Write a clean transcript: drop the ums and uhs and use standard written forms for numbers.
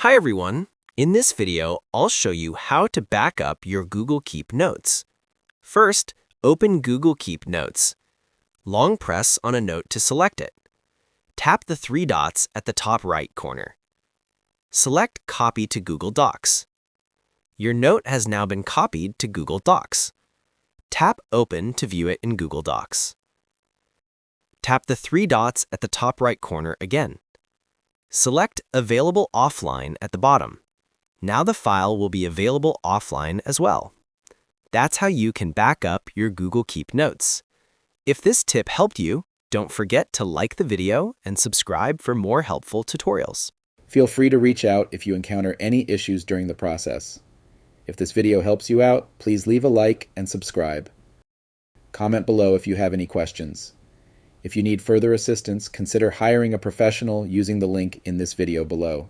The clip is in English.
Hi everyone! In this video, I'll show you how to back up your Google Keep Notes. First, open Google Keep Notes. Long press on a note to select it. Tap the three dots at the top right corner. Select Copy to Google Docs. Your note has now been copied to Google Docs. Tap Open to view it in Google Docs. Tap the three dots at the top right corner again. Select Available Offline at the bottom. Now the file will be available offline as well. That's how you can back up your Google Keep Notes. If this tip helped you, don't forget to like the video and subscribe for more helpful tutorials. Feel free to reach out if you encounter any issues during the process. If this video helps you out, please leave a like and subscribe. Comment below if you have any questions. If you need further assistance, consider hiring a professional using the link in this video below.